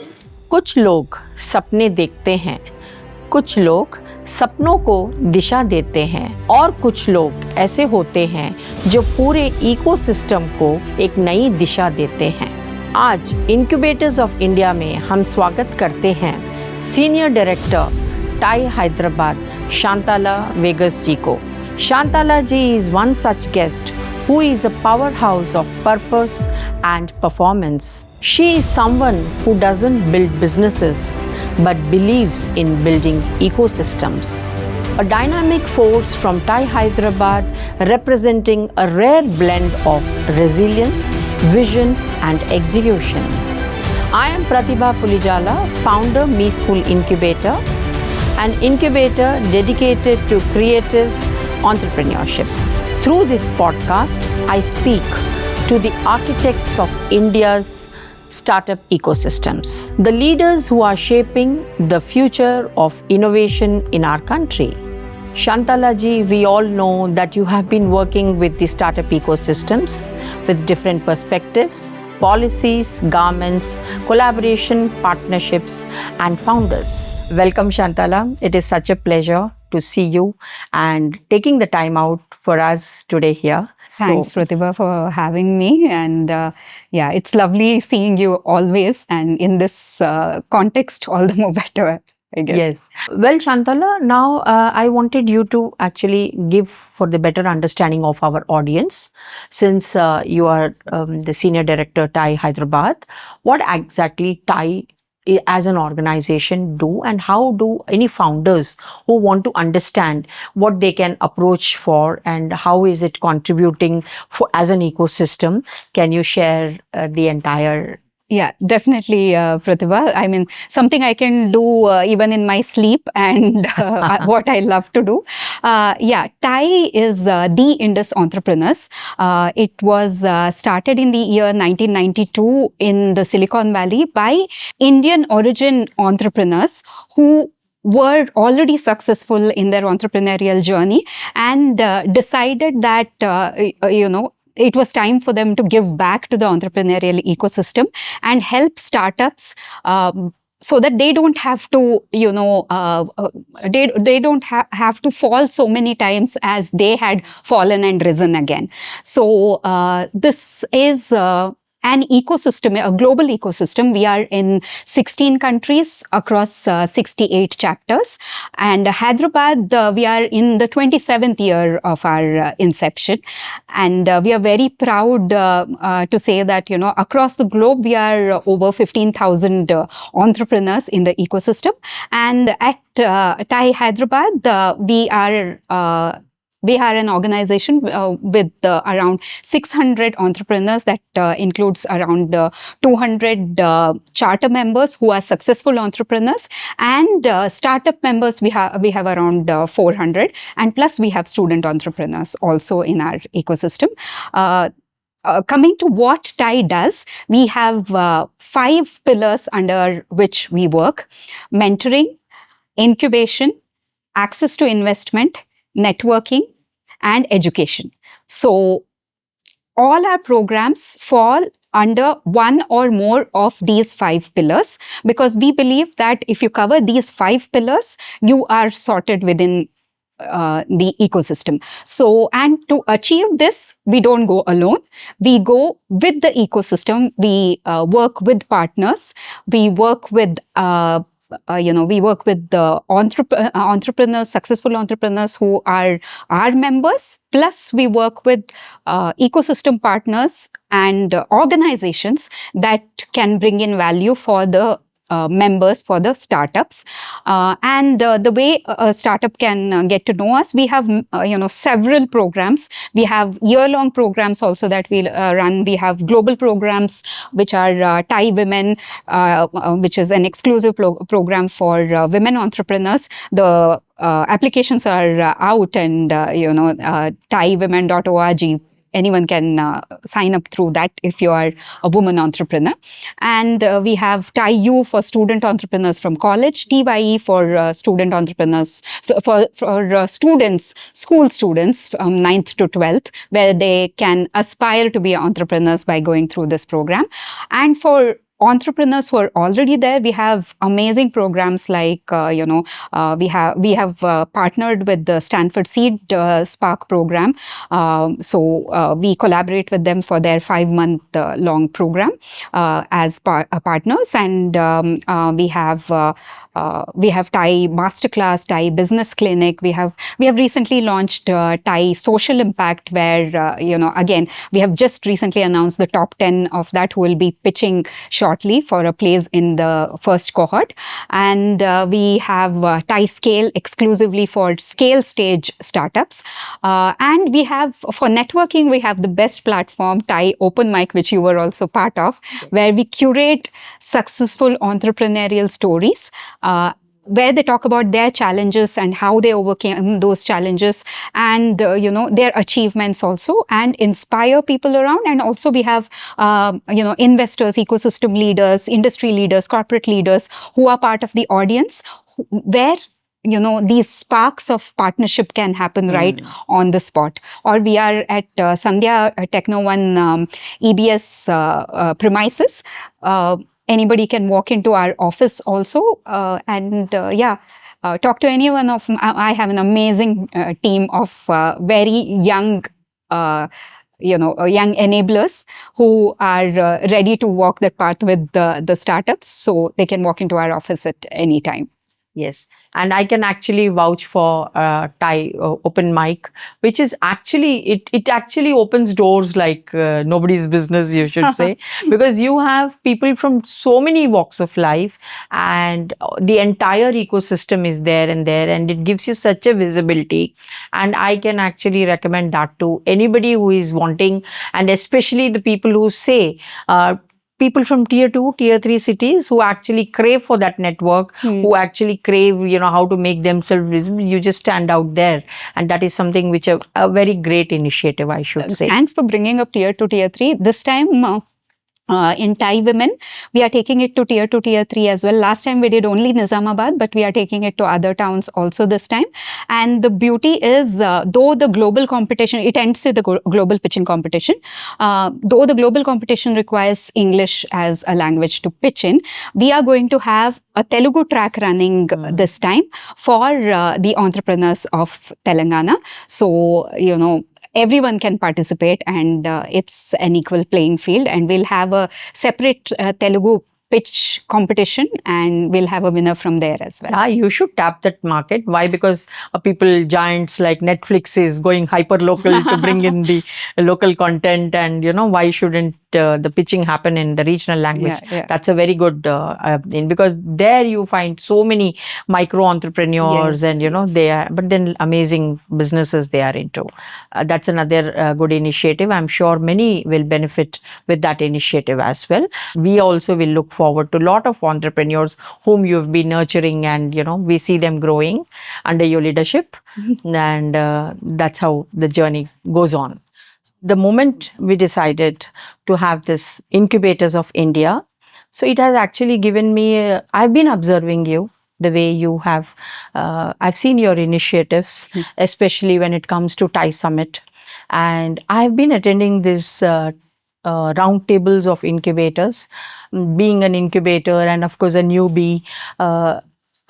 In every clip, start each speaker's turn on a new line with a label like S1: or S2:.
S1: कुछ लोग सपने देखते हैं, कुछ लोग सपनों को दिशा देते हैं और कुछ लोग ऐसे होते हैं जो पूरे इकोसिस्टम को एक नई दिशा देते हैं। आज इनक्यूबेटर्स ऑफ इंडिया में हम स्वागत करते हैं senior director TiE Hyderabad Shantala वेगस जी को। शांताला जी is one such guest who is a powerhouse of purpose and performance. She is someone who doesn't build businesses but believes in building ecosystems. A dynamic force from TIE Hyderabad representing a rare blend of resilience, vision and execution. I am Pratibha Pulijala, founder MEESCHOOL Incubator, an incubator dedicated to creative entrepreneurship. Through this podcast, I speak to the architects of India's startup ecosystems, the leaders who are shaping the future of innovation in our country. Shantala ji, we all know that you have been working with the startup ecosystems with different perspectives, policies, governments, collaboration, partnerships, and founders. Welcome, Shantala. It is such a pleasure to see you and taking the time out for us today here.
S2: Thanks, Pratibha, for having me. And yeah, it's lovely seeing you always. And in this context, all the more better, I guess.
S1: Yes. Well, Shantala, now I wanted you to actually give for the better understanding of our audience, since you are the senior director, TIE Hyderabad, what exactly TIE as an organization do, and how do any founders who want to understand what they can approach for and how is it contributing for as an ecosystem? Can you share the entire?
S2: Yeah, definitely, Pratibha. I mean, something I can do even in my sleep and what I love to do. Yeah, TIE is the Indus Entrepreneurs. It was started in the year 1992 in the Silicon Valley by Indian origin entrepreneurs who were already successful in their entrepreneurial journey and decided that, it was time for them to give back to the entrepreneurial ecosystem and help startups so that they don't have to, they don't have to fall so many times as they had fallen and risen again. So this is an ecosystem, a global ecosystem. We are in 16 countries across 68 chapters. And Hyderabad, we are in the 27th year of our inception. And we are very proud to say that, across the globe, we are over 15,000 entrepreneurs in the ecosystem. And at TIE Hyderabad, we are an organization with around 600 entrepreneurs that includes around 200 charter members who are successful entrepreneurs, and startup members we have around 400, and plus we have student entrepreneurs also in our ecosystem. Coming to what TIE does, we have 5 pillars under which we work: mentoring, incubation, access to investment, networking, and education. So all our programs fall under one or more of these 5 pillars, because we believe that if you cover these 5 pillars, you are sorted within the ecosystem. So, and to achieve this, we don't go alone. We go with the ecosystem. We work with partners. We work with we work with the entrepreneurs, successful entrepreneurs who are our members. Plus, we work with ecosystem partners and organizations that can bring in value for the members, for the startups. And the way a startup can get to know us, we have several programs. We have year-long programs also that we run. We have global programs which are TIE Women, which is an exclusive program for women entrepreneurs. The applications are out, and tiewomen.org. Anyone can sign up through that if you are a woman entrepreneur. And we have TIE-U for student entrepreneurs from college, TYE for student entrepreneurs, for students, school students from 9th to 12th, where they can aspire to be entrepreneurs by going through this program. And for entrepreneurs who are already there. We have amazing programs like, we have partnered with the Stanford Seed Spark program. So we collaborate with them for their 5-month long program as partners, and we have Thai Masterclass, Thai Business Clinic. We have recently launched Thai Social Impact, where again we have just recently announced the top 10 of that who will be pitching shortly for a place in the first cohort. And we have Thai Scale exclusively for scale stage startups. And we have, for networking, we have the best platform, Thai Open Mic, which you were also part of, where we curate successful entrepreneurial stories. Where they talk about their challenges and how they overcame those challenges, and their achievements also, and inspire people around. And also we have investors, ecosystem leaders, industry leaders, corporate leaders who are part of the audience, where these sparks of partnership can happen right on the spot. Or we are at Sandhya Techno One EBS premises. Anybody can walk into our office also, and talk to any one of. I have an amazing team of very young, young enablers who are ready to walk that path with the startups. So they can walk into our office at any time.
S1: Yes, and I can actually vouch for Thai Open Mic, which is actually, it actually opens doors like nobody's business, you should say, because you have people from so many walks of life, and the entire ecosystem is there, and it gives you such a visibility. And I can actually recommend that to anybody who is wanting, and especially the people who say, people from tier 2, tier 3 cities who actually crave for that network, who actually crave, how to make themselves visible. You just stand out there. And that is something which a very great initiative, I should say.
S2: Thanks for bringing up tier 2, tier 3. This time, in Thai Women, we are taking it to tier 2, tier 3 as well. Last time we did only Nizamabad, but we are taking it to other towns also this time. And the beauty is, though the global competition, it ends with the global pitching competition, though the global competition requires English as a language to pitch in, we are going to have a Telugu track running this time for the entrepreneurs of Telangana. So, everyone can participate, and it's an equal playing field. And we'll have a separate Telugu pitch competition, and we'll have a winner from there as well.
S1: You should tap that market. Why? Because people, giants like Netflix is going hyper local to bring in the local content, and why shouldn't the pitching happen in the regional language? That's a very good thing, because there you find so many micro entrepreneurs, and they are, but then amazing businesses they are into. That's another good initiative. I'm sure many will benefit with that initiative as well. We also will look forward to a lot of entrepreneurs whom you've been nurturing, and we see them growing under your leadership. And that's how the journey goes on. The moment we decided to have this Incubators of India, so it has actually given me, I've been observing you, the way you have, I've seen your initiatives, especially when it comes to Thai Summit. And I've been attending this roundtables of incubators, being an incubator and of course a newbie.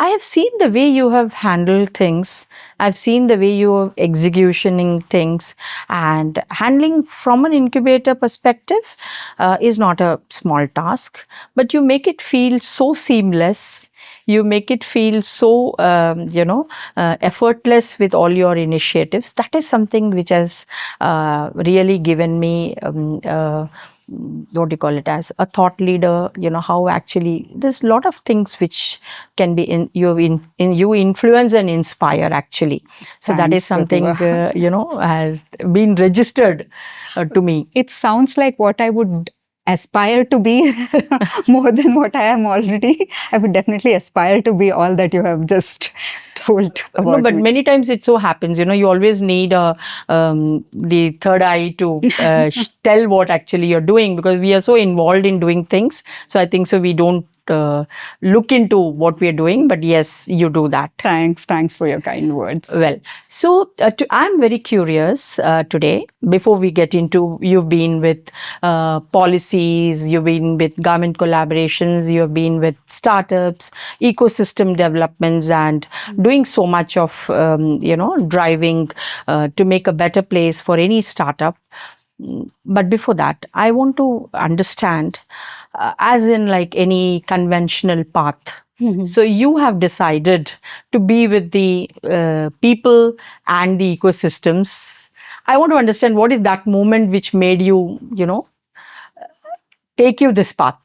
S1: I have seen the way you have handled things. I've seen the way you are executioning things, and handling from an incubator perspective is not a small task, but you make it feel so seamless. You make it feel so, effortless with all your initiatives. That is something which has really given me what do you call it, as a thought leader, how actually there's a lot of things which can be you influence and inspire actually. So that is something, has been registered to me.
S2: It sounds like what I would aspire to be more than what I am already. I would definitely aspire to be all that you have just told about.
S1: No, but many times it so happens, you always need the third eye to tell what actually you're doing, because we are so involved in doing things. So I think so we don't look into what we are doing, but yes, you do that.
S2: Thanks for your kind words.
S1: Well, so I'm very curious today, before we get into, you've been with policies, you've been with government collaborations, you've been with startups, ecosystem developments, and doing so much of, driving to make a better place for any startup. But before that, I want to understand, as in like any conventional path. So you have decided to be with the people and the ecosystems. I want to understand, what is that moment which made you, take you this path?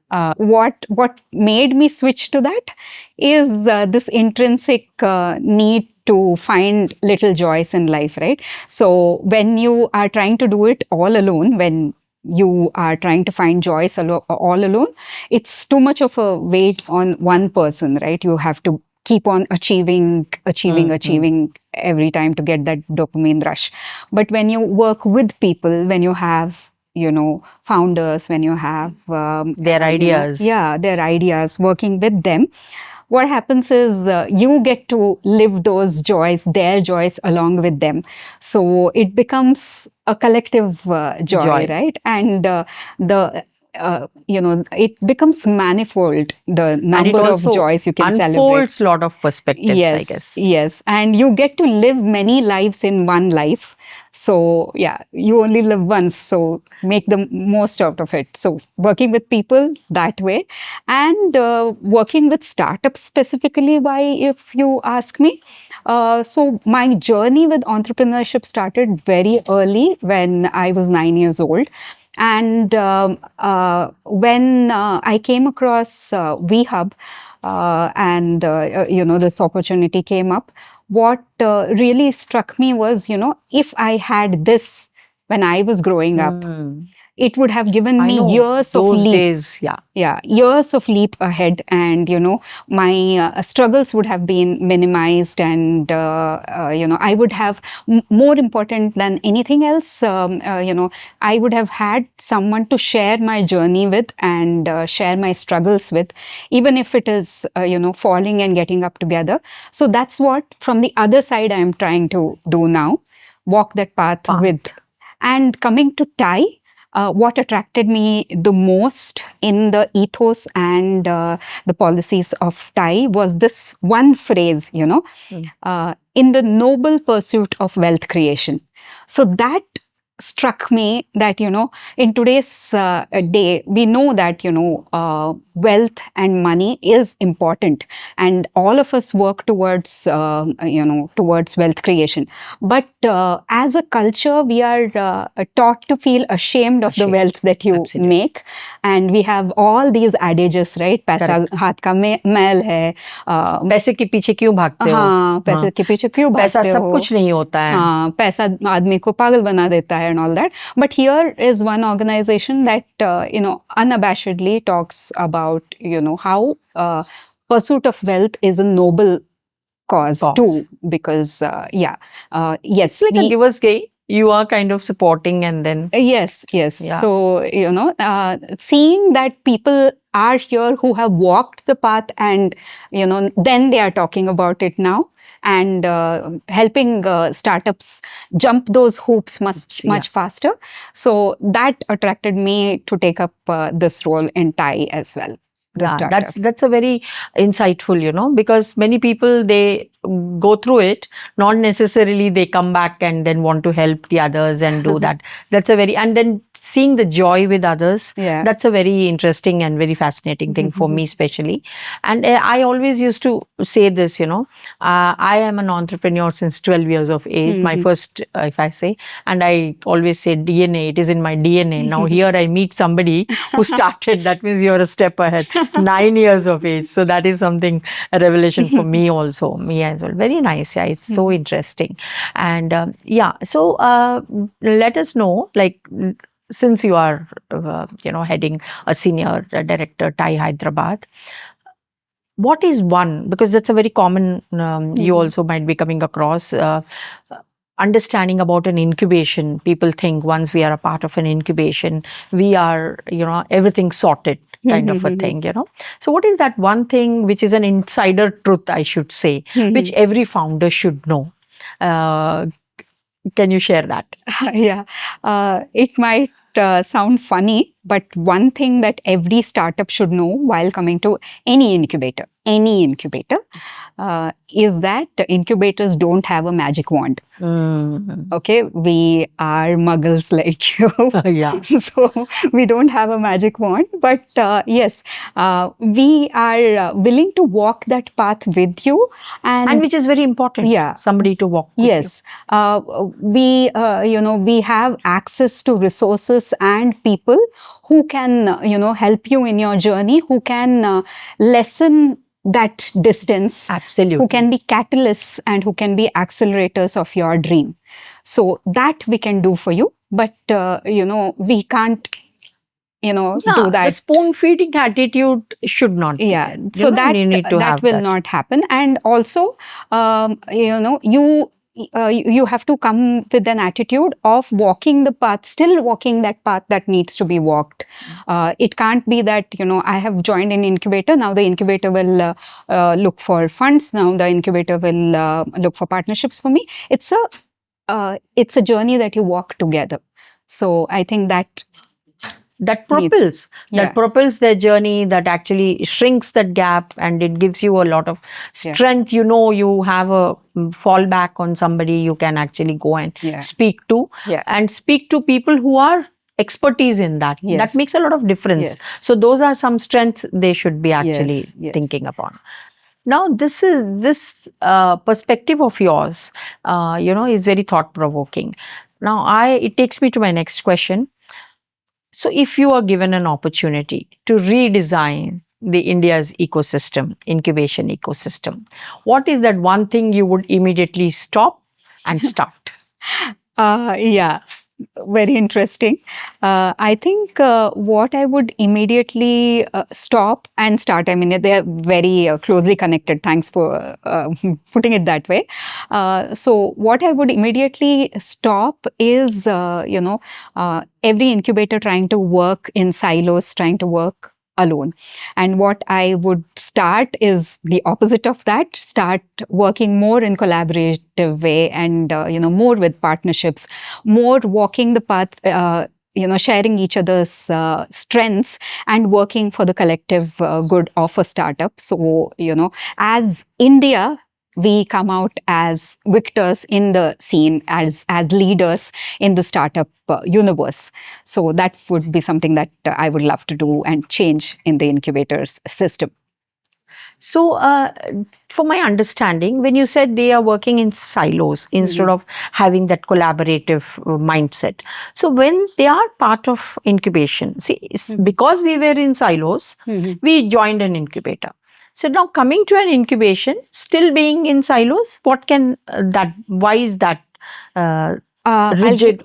S2: What made me switch to that is this intrinsic need to find little joys in life, right? So when you are trying to do it all alone, when you are trying to find joys all alone, it's too much of a weight on one person, right? You have to keep on achieving every time to get that dopamine rush. But when you work with people, when you have founders, when you have
S1: their ideas,
S2: their ideas, working with them, what happens is you get to live those joys, their joys, along with them. So it becomes a collective joy, right? And it becomes manifold, the number of joys you can celebrate.
S1: Unfolds a lot of perspectives, I guess.
S2: Yes, and you get to live many lives in one life. So yeah, you only live once, so make the most out of it. So working with people that way, and working with startups specifically, why, if you ask me. So my journey with entrepreneurship started very early, when I was 9 years old. And when I came across VHub, and this opportunity came up, what really struck me was, if I had this when I was growing up, it would have given me years of leap.
S1: Days,
S2: years of leap ahead, and my struggles would have been minimized, and I would have, more important than anything else, I would have had someone to share my journey with, and share my struggles with, even if it is falling and getting up together. So that's what, from the other side, I am trying to do now, walk that path with. And coming to TIE, what attracted me the most in the ethos and the policies of TIE was this one phrase, in the noble pursuit of wealth creation. So that struck me, that in today's day, we know that wealth and money is important, and all of us work towards towards wealth creation. But as a culture, we are taught to feel ashamed of the wealth that you make, and we have all these adages, right? पैसा हाथ का मैल है,
S1: पैसे के पीछे क्यों भागते हो?
S2: हाँ, पैसे के पीछे क्यों भागते हो?
S1: पैसा सब कुछ नहीं होता है.
S2: हाँ, पैसा आदमी को पागल बना देता है, and all that. But here is one organization that unabashedly talks about how pursuit of wealth is a noble cause too, because yes,
S1: it's like a giver's gain. You are kind of supporting, and then
S2: yes. Yeah. So seeing that people are here who have walked the path, and then they are talking about it now, and helping startups jump those hoops much faster. So that attracted me to take up this role in TIE as well.
S1: That's a very insightful, because many people, they go through it, not necessarily they come back and then want to help the others and do that. That's a very, and then seeing the joy with others, that's a very interesting and very fascinating thing for me especially. And I always used to say this, I am an entrepreneur since 12 years of age, my first, if I say, and I always say DNA, it is in my DNA. Now here I meet somebody who started, that means you're a step ahead, 9 years of age. So that is something, a revelation for me also, me as well. Very nice. Yeah, it's so interesting. And so let us know, like, since you are, heading a senior director, TIE Hyderabad, what is one, because that's a very common, you also might be coming across, understanding about an incubation. People think once we are a part of an incubation, we are, everything sorted kind of a thing. So what is that one thing which is an insider truth, I should say, which every founder should know? Uh, can you share that?
S2: Yeah, it might sound funny, but one thing that every startup should know while coming to any incubator, is that incubators don't have a magic wand. Okay, we are muggles like you.
S1: Yeah.
S2: So we don't have a magic wand, but yes, we are willing to walk that path with you,
S1: And which is very important.
S2: Yeah.
S1: Somebody to walk with you.
S2: Yes, we have access to resources and people who can, help you in your journey, who can lessen that distance.
S1: Absolutely.
S2: Who can be catalysts and who can be accelerators of your dream. So that we can do for you, but we can't do that.
S1: The spoon feeding attitude should not be there.
S2: So that
S1: you need to
S2: that
S1: have
S2: will not happen. And also you have to come with an attitude of walking the path, still walking that path that needs to be walked. It can't be that I have joined an incubator, now the incubator will look for funds, now the incubator will look for partnerships for me. It's a journey that you walk together. So I think that
S1: propels their journey, that actually shrinks that gap, and it gives you a lot of strength. You have a fallback on somebody you can actually go and speak to, and speak to people who are expertise in that. That makes a lot of difference. So those are some strengths they should be actually thinking upon. Now, this perspective of yours, is very thought provoking. Now, it takes me to my next question. So if you are given an opportunity to redesign the India's ecosystem, incubation ecosystem, what is that one thing you would immediately stop and start?
S2: Very interesting. I think what I would immediately stop and start, I mean, they are very closely connected. Thanks for putting it that way. So what I would immediately stop is, every incubator trying to work in silos, trying to work alone. And what I would start is the opposite of that. Start working more in collaborative way, and more with partnerships, more walking the path, sharing each other's strengths and working for the collective good of a startup. So as India, we come out as victors in the scene, as leaders in the startup universe. So that would be something that I would love to do and change in the incubators system.
S1: So, for my understanding, when you said they are working in silos instead of having that collaborative mindset, so when they are part of incubation, see, because we were in silos, we joined an incubator. So now coming to an incubation, still being in silos, why is that rigid,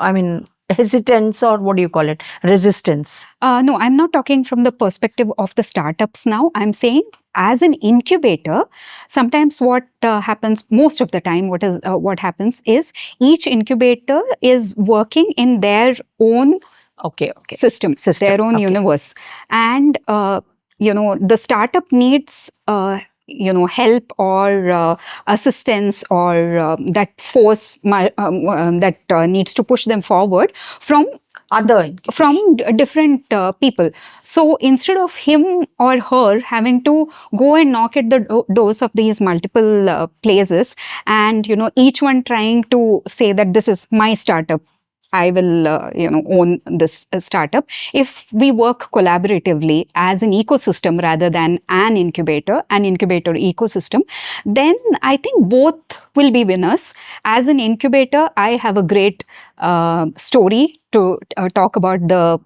S1: hesitance, or what do you call it, resistance?
S2: No, I'm not talking from the perspective of the startups now. I'm saying as an incubator, sometimes what happens, most of the time, what happens is each incubator is working in their own system, their own universe. And the startup needs help or assistance, or that force that needs to push them forward from different people. So instead of him or her having to go and knock at the doors of these multiple places, and each one trying to say that this is my startup, I will, own this startup. If we work collaboratively as an ecosystem rather than an incubator ecosystem, then I think both will be winners. As an incubator, I have a great story to talk about the,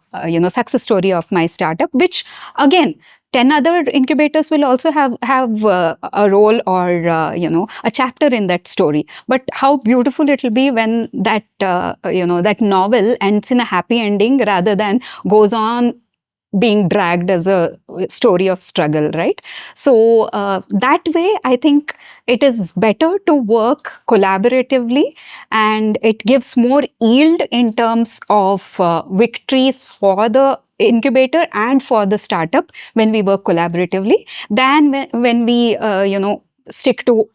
S2: success story of my startup, which again, 10 other incubators will also have a role or a chapter in that story. But how beautiful it will be when that that novel ends in a happy ending rather than goes on being dragged as a story of struggle, right? So that way, I think it is better to work collaboratively, and it gives more yield in terms of victories for the incubator and for the startup when we work collaboratively than when we, stick to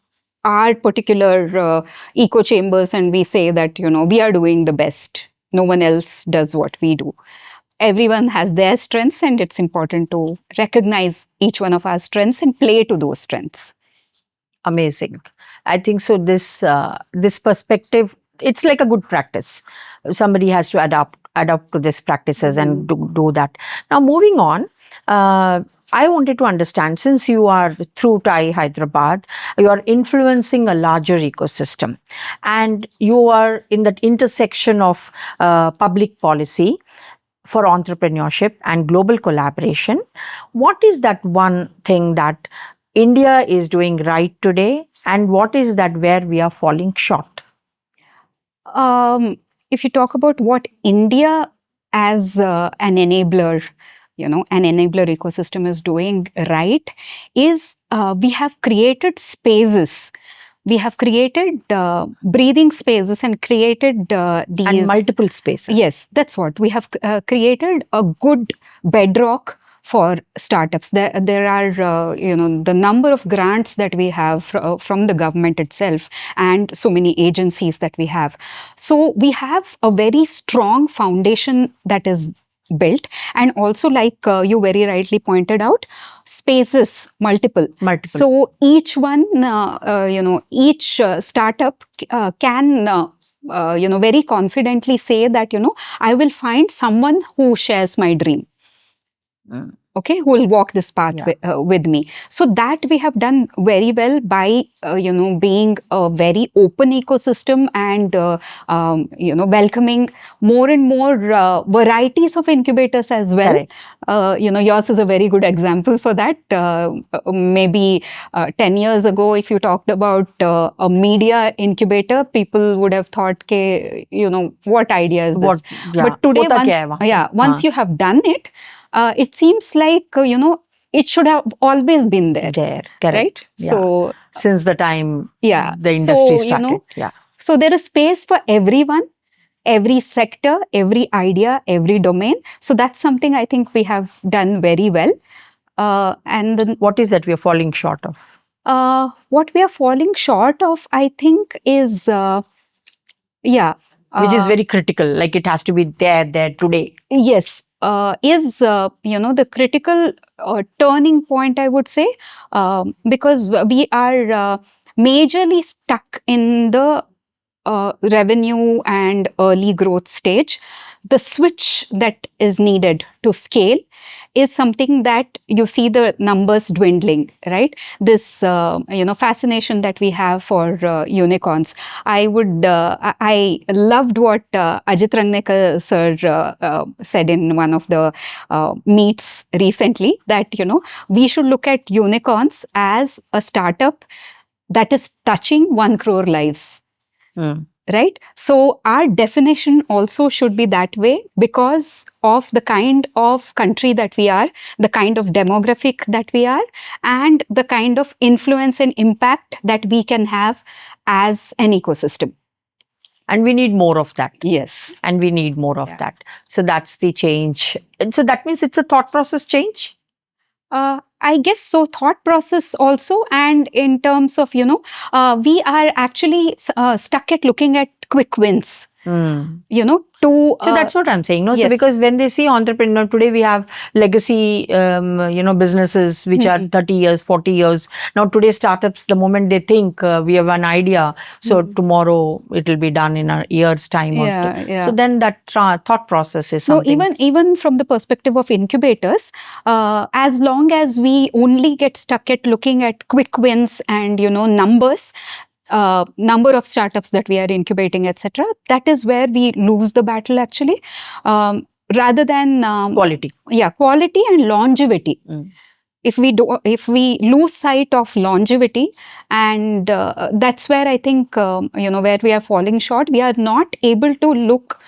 S2: our particular echo chambers and we say that, we are doing the best. No one else does what we do. Everyone has their strengths, and it's important to recognize each one of our strengths and play to those strengths.
S1: Amazing. I think so. This perspective, it's like a good practice. Somebody has to adapt to these practices and do that. Now, moving on. I wanted to understand, since you are through TAI Hyderabad, you are influencing a larger ecosystem, and you are in that intersection of public policy for entrepreneurship and global collaboration. What is that one thing that India is doing right today, and what is that where we are falling short?
S2: If you talk about what India as an enabler, an enabler ecosystem is doing right, is we have created spaces. We have created breathing spaces and created these.
S1: And multiple spaces.
S2: Yes, that's what. We have created a good bedrock for startups. There are, the number of grants that we have from the government itself, and so many agencies that we have. So we have a very strong foundation that is built, and also, like you very rightly pointed out, spaces multiple. So each one, each startup can. Very confidently say that, I will find someone who shares my dream. Okay, who will walk this path with me. So that we have done very well by, being a very open ecosystem and, welcoming more and more varieties of incubators as well. Yours is a very good example for that. Maybe 10 years ago, if you talked about a media incubator, people would have thought, what idea is this? But today, once you have done it, it seems like, it should have always been there.
S1: Correct.
S2: Right?
S1: Yeah.
S2: So,
S1: since the time the industry started.
S2: So there is space for everyone, every sector, every idea, every domain. So that's something I think we have done very well. And then,
S1: what is that we are falling short of?
S2: What we are falling short of, I think, is
S1: which is very critical. Like it has to be there today.
S2: Yes. Is the critical turning point, I would say, because we are majorly stuck in the revenue and early growth stage. The switch that is needed to scale is something that you see the numbers dwindling, right? This, fascination that we have for unicorns. I loved what Ajit Rangnekar sir said in one of the meets recently, that, we should look at unicorns as a startup that is touching 1 crore lives. Right? So our definition also should be that way, because of the kind of country that we are, the kind of demographic that we are, and the kind of influence and impact that we can have as an ecosystem.
S1: And we need more of that.
S2: Yes.
S1: And we need more of that. So that's the change. And so that means it's a thought process change?
S2: I guess so, thought process also. And in terms of, we are actually stuck at looking at quick wins. So
S1: that's what I'm saying. So because when they see entrepreneur, today we have legacy, businesses which are 30 years, 40 years. Now today startups, the moment they think we have an idea, so tomorrow it will be done in a year's time. So then that thought process is something.
S2: No, even from the perspective of incubators, as long as we only get stuck at looking at quick wins and, numbers, number of startups that we are incubating, etc., that is where we lose the battle actually, rather than
S1: quality.
S2: Quality and longevity. If we lose sight of longevity, and that's where I think where we are falling short. We are not able to look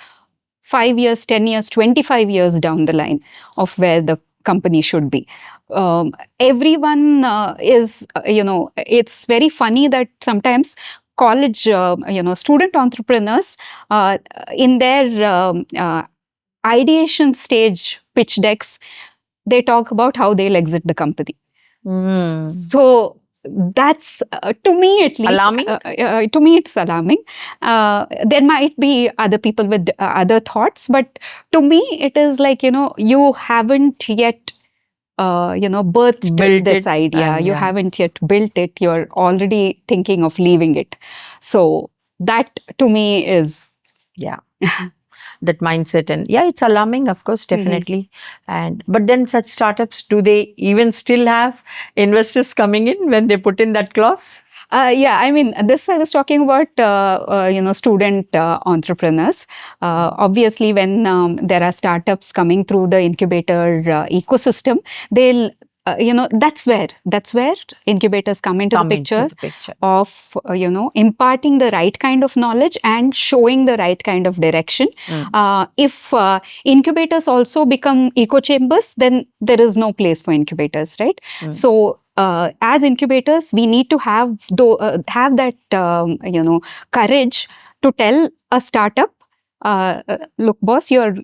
S2: 5 years, 10 years, 25 years down the line of where the company should be. Everyone is, it's very funny that sometimes college, student entrepreneurs in their ideation stage pitch decks, they talk about how they'll exit the company. So that's to me at least
S1: alarming.
S2: To me it's alarming. There might be other people with other thoughts, but to me it is like, you haven't yet birthed
S1: Built
S2: this
S1: it,
S2: idea.
S1: and
S2: You
S1: yeah.
S2: haven't yet built it. You're already thinking of leaving it. So that to me is
S1: Yeah. That mindset, and yeah, it's alarming, of course, definitely. And but then such startups, do they even still have investors coming in when they put in that clause?
S2: Yeah, I mean, this I was talking about, student entrepreneurs. Obviously, when there are startups coming through the incubator ecosystem, they'll, that's where incubators come into the picture of, imparting the right kind of knowledge and showing the right kind of direction. If incubators also become echo chambers, then there is no place for incubators, right? So as incubators, we need to have that courage to tell a startup, look, boss, you're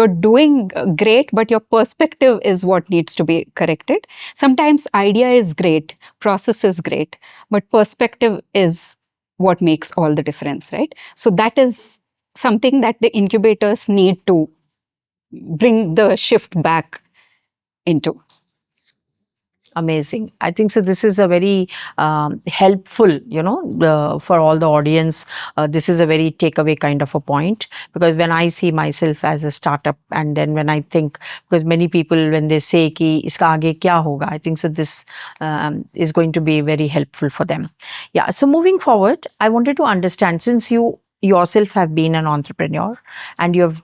S2: doing great, but your perspective is what needs to be corrected. Sometimes idea is great, process is great, but perspective is what makes all the difference, right? So that is something that the incubators need to bring the shift back into.
S1: Amazing. I think so. This is a very helpful, for all the audience. This is a very takeaway kind of a point, because when I see myself as a startup, and then when I think, because many people when they say ki iska aage kya hoga, I think so this is going to be very helpful for them. Yeah. So moving forward, I wanted to understand, since you yourself have been an entrepreneur and you have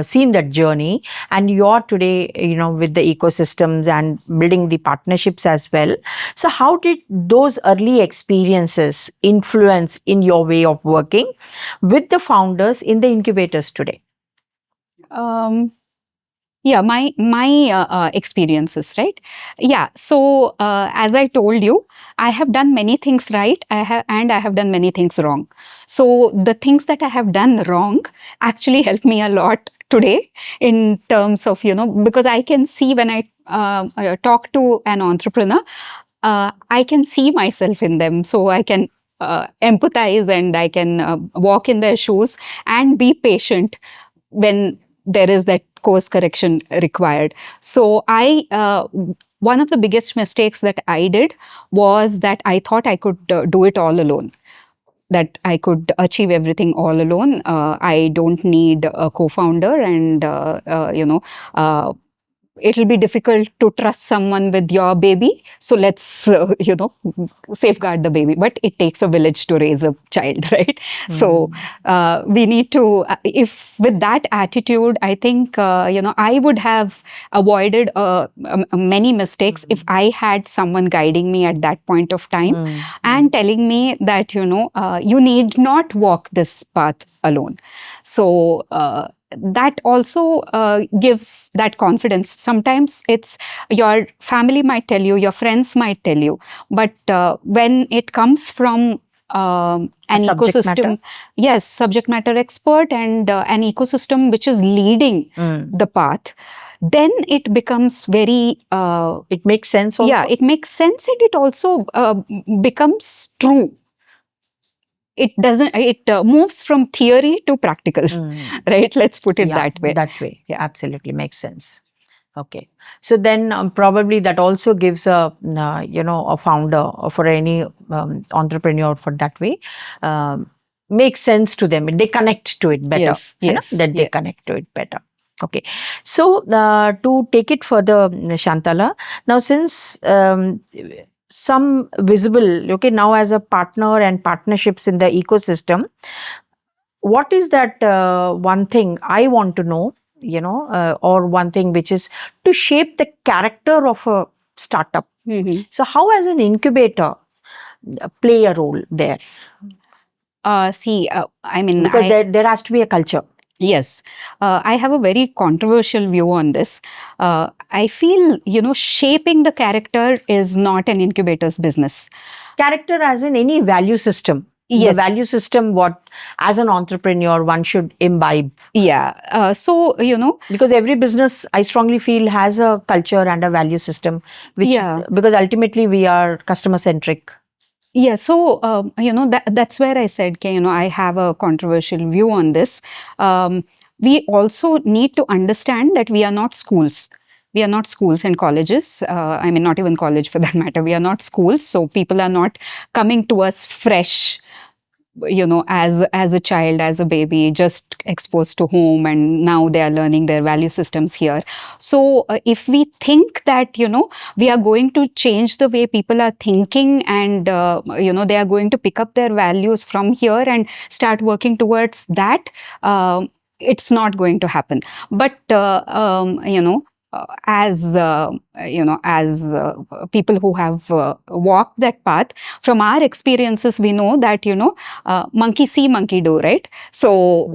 S1: seen that journey, and you're today, with the ecosystems and building the partnerships as well. So how did those early experiences influence in your way of working with the founders in the incubators today?
S2: Yeah, my experiences, right? Yeah. So as I told you, I have done many things right. And I have done many things wrong. So the things that I have done wrong actually help me a lot today, in terms of, because I can see when I talk to an entrepreneur, I can see myself in them. So I can empathize, and I can walk in their shoes and be patient when there is that course correction required. So one of the biggest mistakes that I did was that I thought I could do it all alone, that I could achieve everything all alone. I don't need a co-founder, and it'll be difficult to trust someone with your baby. So let's, safeguard the baby. But it takes a village to raise a child, right? So we need to, if with that attitude, I think, I would have avoided many mistakes if I had someone guiding me at that point of time and telling me that, you need not walk this path alone. So that also gives that confidence. Sometimes it's your family might tell you, your friends might tell you, but when it comes from an ecosystem, yes, subject matter expert, and an ecosystem which is leading the path, then it becomes very
S1: it makes sense also.
S2: Yeah, it makes sense, and it also becomes true. It moves from theory to practical, right? Let's put it that way.
S1: That way. Yeah, absolutely makes sense. Okay. So then probably that also gives a founder, or for any entrepreneur for that way, makes sense to them. They connect to it better.
S2: Yes.
S1: They connect to it better. Okay. So to take it further, Shantala, now since some visible, okay, now as a partner and partnerships in the ecosystem, what is that one thing I want to know, or one thing which is to shape the character of a startup? So how as an incubator play a role there?
S2: I mean,
S1: because there has to be a culture.
S2: Yes, I have a very controversial view on this. I feel, shaping the character is not an incubator's business.
S1: Character as in any value system. The
S2: Yes.
S1: value system, what as an entrepreneur one should imbibe.
S2: Yeah. So,
S1: Because every business, I strongly feel, has a culture and a value system, which,
S2: Yeah.
S1: because ultimately we are customer centric.
S2: Yeah, so that's where I said, okay, I have a controversial view on this. We also need to understand that we are not schools. We are not schools and colleges. I mean, not even college for that matter. We are not schools, so people are not coming to us fresh, as a child, as a baby, just exposed to home, and now they are learning their value systems here. So if we think that we are going to change the way people are thinking, and they are going to pick up their values from here and start working towards that, it's not going to happen. But as people who have walked that path, from our experiences, we know that monkey see, monkey do, right? So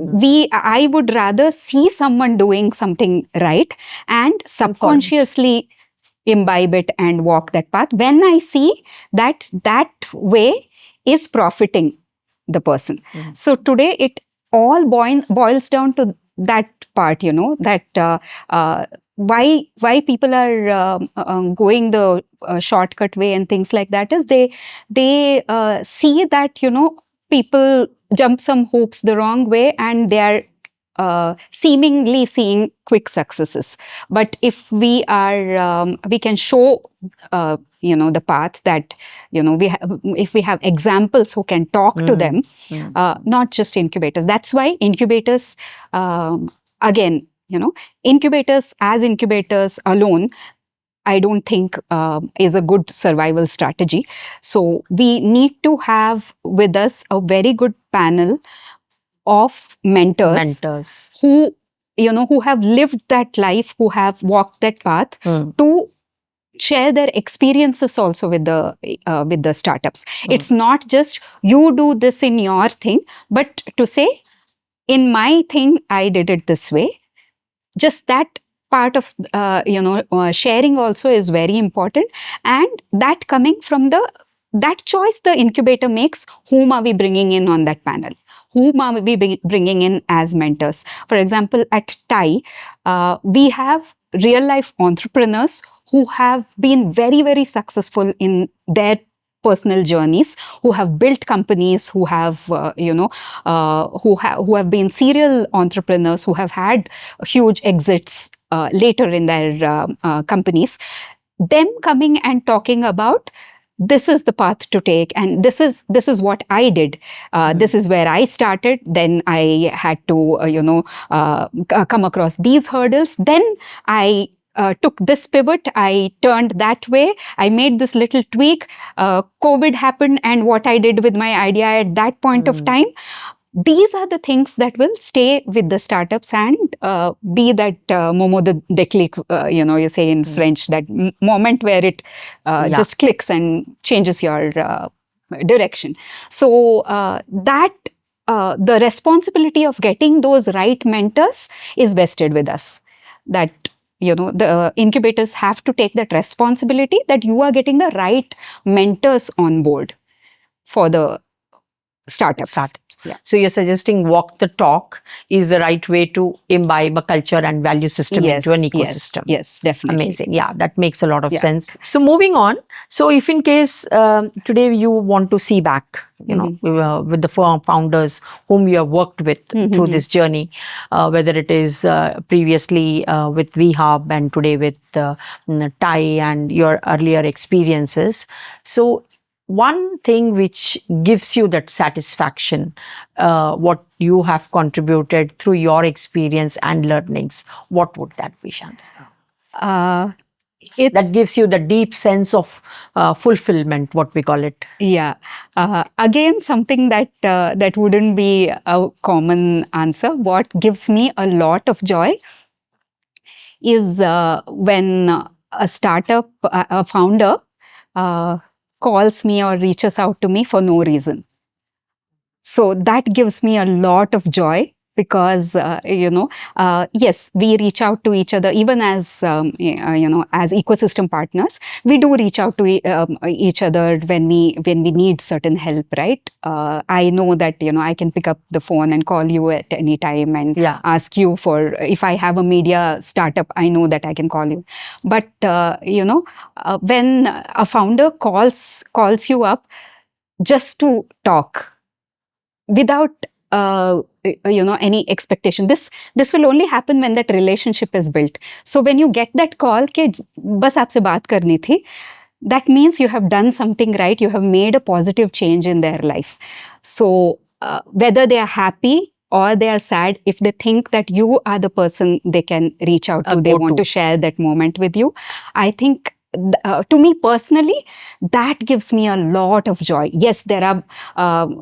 S2: I would rather see someone doing something right and subconsciously imbibe it and walk that path when I see that that way is profiting the person. So today it all boils down to that part, that why people are going the shortcut way and things like that is they see that people jump some hoops the wrong way, and they are seemingly seeing quick successes. But if we can show the path that if we have examples who can talk to them, not just incubators. That's why incubators, again, incubators as incubators alone, I don't think is a good survival strategy. So we need to have with us a very good panel of mentors who who have lived that life, who have walked that path, to share their experiences also with the startups. It's not just you do this in your thing, but to say, in my thing I did it this way. Just that part of sharing also is very important, and that coming from that choice the incubator makes. Whom are we bringing in on that panel? Whom are we bringing in as mentors? For example, at TIE, we have real life entrepreneurs who have been very, very successful in their personal journeys, who have built companies, who have who have been serial entrepreneurs, who have had huge exits later in their companies. Them coming and talking about, this is the path to take, and this is what I did. This is where I started. Then I had to come across these hurdles. Then I took this pivot, I turned that way, I made this little tweak. COVID happened, and what I did with my idea at that point of time. These are the things that will stay with the startups and be that momo de déclic, you say in French, that moment where it just clicks and changes your direction. So that the responsibility of getting those right mentors is vested with us. That the incubators have to take that responsibility, that you are getting the right mentors on board for the startups.
S1: Yeah. So you're suggesting walk the talk is the right way to imbibe a culture and value system into an ecosystem.
S2: Yes, definitely.
S1: Amazing. Yeah, that makes a lot of sense. So moving on. So if in case today you want to see back, with the founders whom you have worked with through this journey, whether it is previously with VHub and today with TIE and your earlier experiences. So one thing which gives you that satisfaction, what you have contributed through your experience and learnings, what would that be, Shantala? That gives you the deep sense of fulfillment, what we call it.
S2: Yeah. Again, something that wouldn't be a common answer. What gives me a lot of joy is when a startup, a founder, calls me or reaches out to me for no reason. So that gives me a lot of joy, because yes, we reach out to each other even as as ecosystem partners. We do reach out to each other when we need certain help, right? I know that I can pick up the phone and call you at any time and ask you for, if I have a media startup, I know that I can call you. But when a founder calls you up just to talk without any expectation, this will only happen when that relationship is built. So when you get that call ke bas aapse baat karni thi, that means you have done something right, you have made a positive change in their life. So whether they are happy or they are sad, if they think that you are the person they can reach out to, they want to share that moment with you, I think to me personally, that gives me a lot of joy. Yes, there are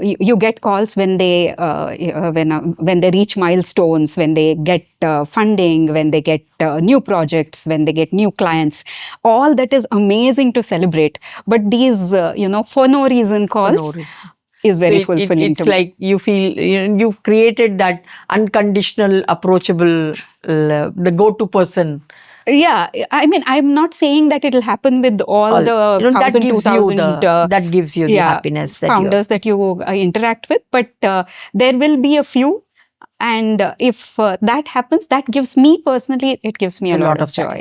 S2: you get calls when they when they reach milestones, when they get funding, when they get new projects, when they get new clients. All that is amazing to celebrate. But these for no reason calls is very fulfilling to me.
S1: It's like you feel you've created that unconditional, approachable, the go-to person.
S2: Yeah, I mean, I'm not saying that it'll happen with all the 1,000, 2,000
S1: that gives you the happiness that
S2: founders that you interact with, but there will be a few, and if that happens, that gives me personally, it gives me a lot of joy.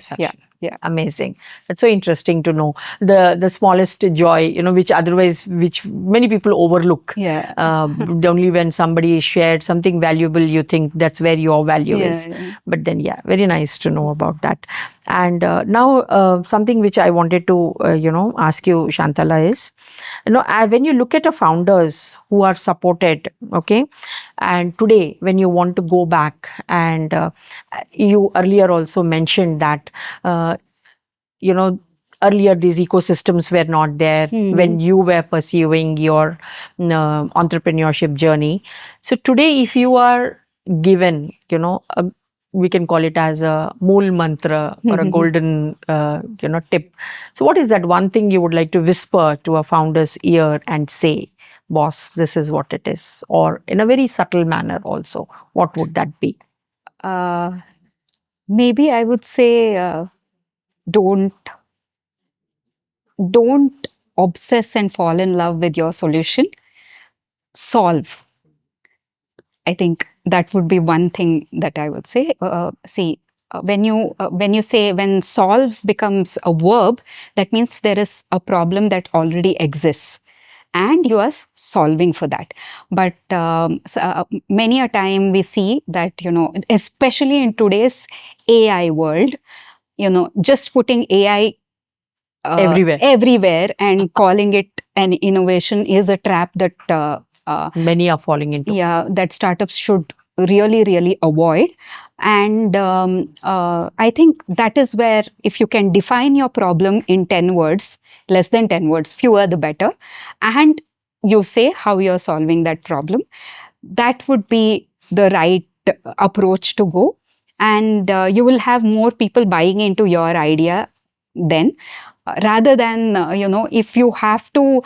S2: Yeah,
S1: amazing. That's so interesting to know the smallest joy, which many people overlook. Only when somebody shared something valuable, you think that's where your value is. But then, very nice to know about that. And now something which I wanted to ask you, Shantala, is when you look at the founders who are supported, okay, and today when you want to go back, and you earlier also mentioned that earlier these ecosystems were not there when you were pursuing your entrepreneurship journey. So today, if you are given we can call it as a mool mantra or a golden tip, so what is that one thing you would like to whisper to a founder's ear and say, boss, this is what it is, or in a very subtle manner also, what would that be?
S2: Maybe I would say don't obsess and fall in love with your solution. Solve. I think that would be one thing that I would say. See, when you solve becomes a verb, that means there is a problem that already exists and you are solving for that. But many a time we see that, especially in today's AI world, just putting AI everywhere and calling it an innovation is a trap that
S1: many are falling into.
S2: That startups should really avoid. And I think that is where, if you can define your problem in 10 words, less than 10 words, fewer the better, and you say how you're solving that problem, that would be the right approach to go. And you will have more people buying into your idea then, rather than, if you have to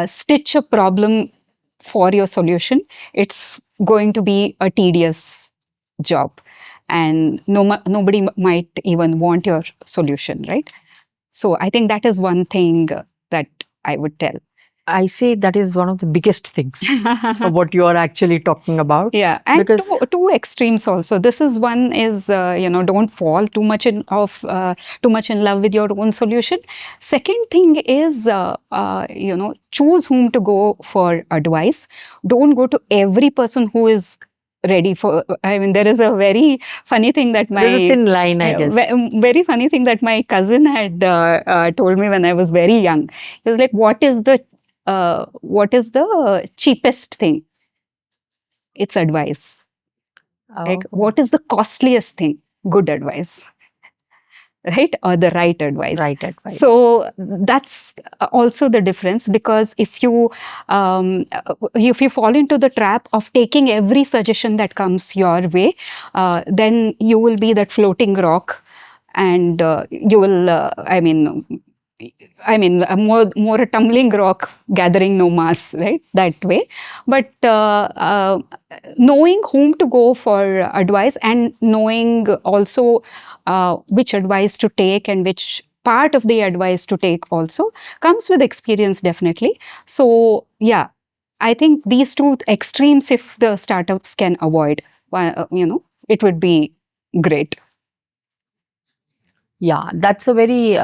S2: stitch a problem for your solution, it's going to be a tedious job, and nobody might even want your solution, right? So I think that is one thing that I would tell.
S1: I say that is one of the biggest things of what you are actually talking about.
S2: Yeah, and because two extremes also. This is one is don't fall too much in love with your own solution. Second thing is choose whom to go for advice. Don't go to every person who is ready for. I mean, there is a very funny thing that
S1: there's a thin line, I guess.
S2: Very funny thing that my cousin had told me when I was very young. He was like, what is the cheapest thing? It's advice. Like, what is the costliest thing? Good advice. Right? Or the right advice.
S1: Right advice.
S2: So that's also the difference, because if you fall into the trap of taking every suggestion that comes your way, then you will be that floating rock, and you will, I mean, more a tumbling rock gathering no mass, right? That way. But knowing whom to go for advice, and knowing also which advice to take and which part of the advice to take also comes with experience, definitely. So, yeah, I think these two extremes, if the startups can avoid, it would be great.
S1: Yeah, that's a very,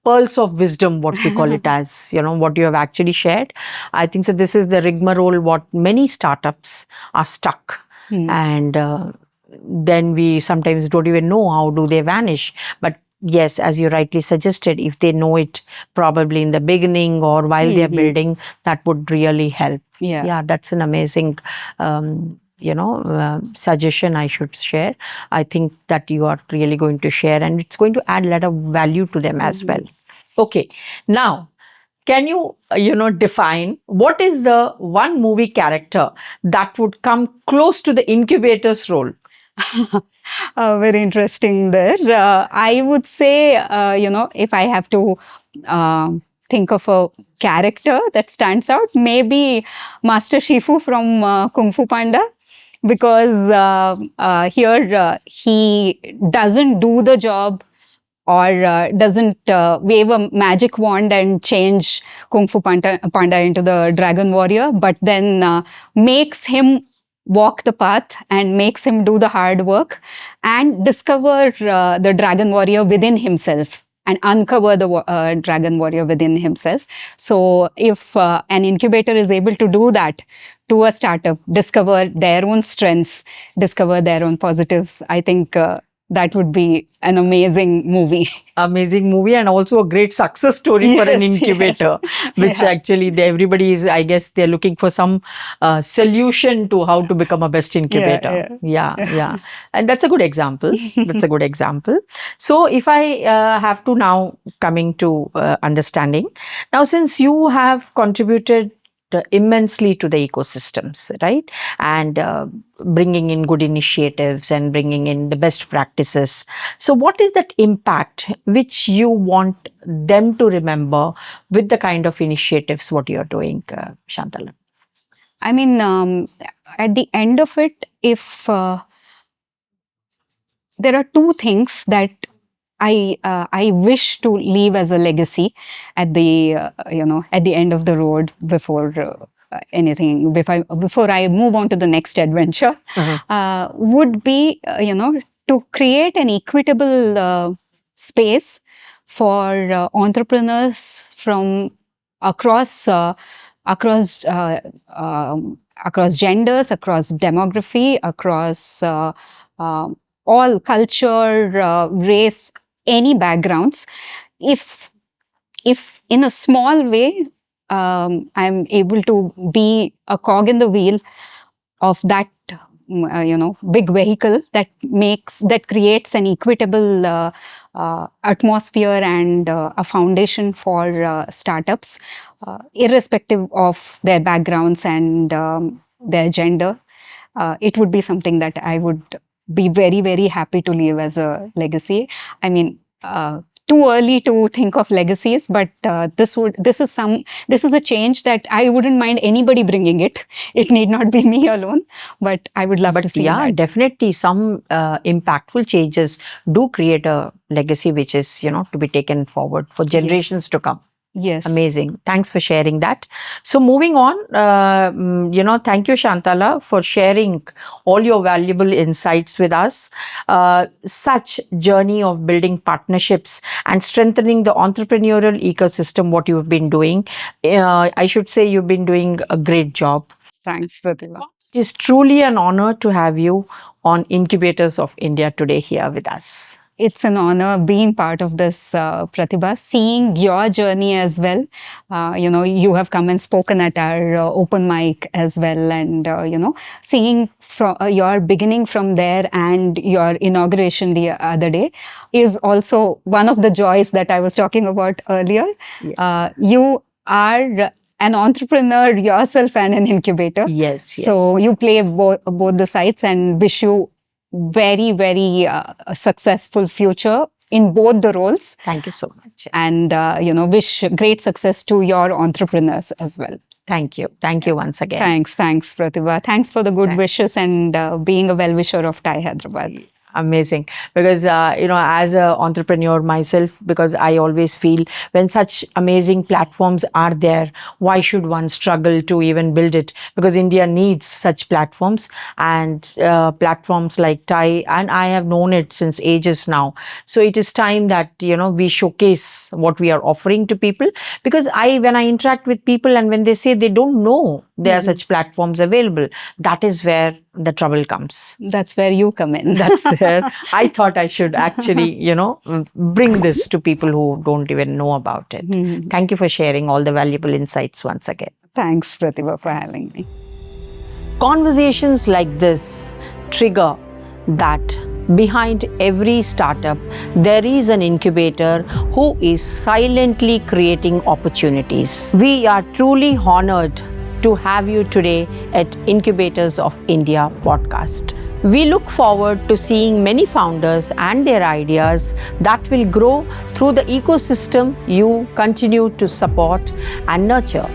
S1: pearls of wisdom, what we call it as, what you have actually shared. I think so. This is the rigmarole what many startups are stuck. And then we sometimes don't even know how do they vanish. But yes, as you rightly suggested, if they know it probably in the beginning or while they're building, that would really help. Yeah, that's an amazing suggestion I should share. I think that you are really going to share, and it's going to add a lot of value to them as well. Okay, now can you define what is the one movie character that would come close to the incubator's role?
S2: Very interesting there. I would say, if I have to think of a character that stands out, maybe Master Shifu from Kung Fu Panda, because here he doesn't do the job or doesn't wave a magic wand and change Panda into the Dragon Warrior, but then makes him walk the path and makes him do the hard work and discover the Dragon Warrior within himself and uncover the Dragon Warrior within himself. So if an incubator is able to do that to a startup, discover their own strengths, discover their own positives, I think that would be an amazing movie.
S1: Amazing movie, and also a great success story for an incubator, which actually everybody is, I guess, they're looking for some solution to how to become a best incubator. Yeah. And that's a good example. That's a good example. So if I have to now coming to understanding, now since you have contributed immensely to the ecosystems, right? And bringing in good initiatives and bringing in the best practices. So what is that impact which you want them to remember with the kind of initiatives what you're doing, Shantala?
S2: I mean, at the end of it, if there are two things that I wish to leave as a legacy at the at the end of the road before anything before I move on to the next adventure would be to create an equitable space for entrepreneurs from across across genders, across demography, across all culture, race, any backgrounds. If in a small way I'm able to be a cog in the wheel of that big vehicle that creates an equitable atmosphere and a foundation for startups, irrespective of their backgrounds and their gender, it would be something that I would be very, very happy to leave as a legacy. I mean, too early to think of legacies, but this is a change that I wouldn't mind anybody bringing it. It need not be me alone, but I would love to see that.
S1: Definitely some impactful changes do create a legacy which is to be taken forward for generations to come.
S2: Yes.
S1: Amazing. Thanks for sharing that. So moving on, thank you, Shantala, for sharing all your valuable insights with us. Such journey of building partnerships and strengthening the entrepreneurial ecosystem, what you've been doing. I should say you've been doing a great job.
S2: Thanks, Pratibha.
S1: It is truly an honor to have you on Incubators of India today here with us.
S2: It's an honor being part of this, Pratibha, seeing your journey as well. You have come and spoken at our open mic as well, and seeing from your beginning from there and your inauguration the other day is also one of the joys that I was talking about earlier.
S1: Yes.
S2: You are an entrepreneur yourself and an incubator.
S1: Yes.
S2: So you play both the sides, and wish you very, very successful future in both the roles.
S1: Thank you so much.
S2: And, wish great success to your entrepreneurs as well.
S1: Thank you. Thank you once again.
S2: Thanks, Pratibha. Thanks for the good wishes and being a well-wisher of TiE Hyderabad.
S1: Amazing. Because, as an entrepreneur myself, because I always feel when such amazing platforms are there, why should one struggle to even build it? Because India needs such platforms, and platforms like TiE, and I have known it since ages now. So it is time that, we showcase what we are offering to people. Because when I interact with people and when they say they don't know there are such platforms available, that is where the trouble comes.
S2: That's where you come in.
S1: That's where I thought I should actually, bring this to people who don't even know about it. Thank you for sharing all the valuable insights once again.
S2: Thanks, Pratibha, for having me.
S1: Conversations like this trigger that behind every startup, there is an incubator who is silently creating opportunities. We are truly honored to have you today at Incubators of India podcast. We look forward to seeing many founders and their ideas that will grow through the ecosystem you continue to support and nurture.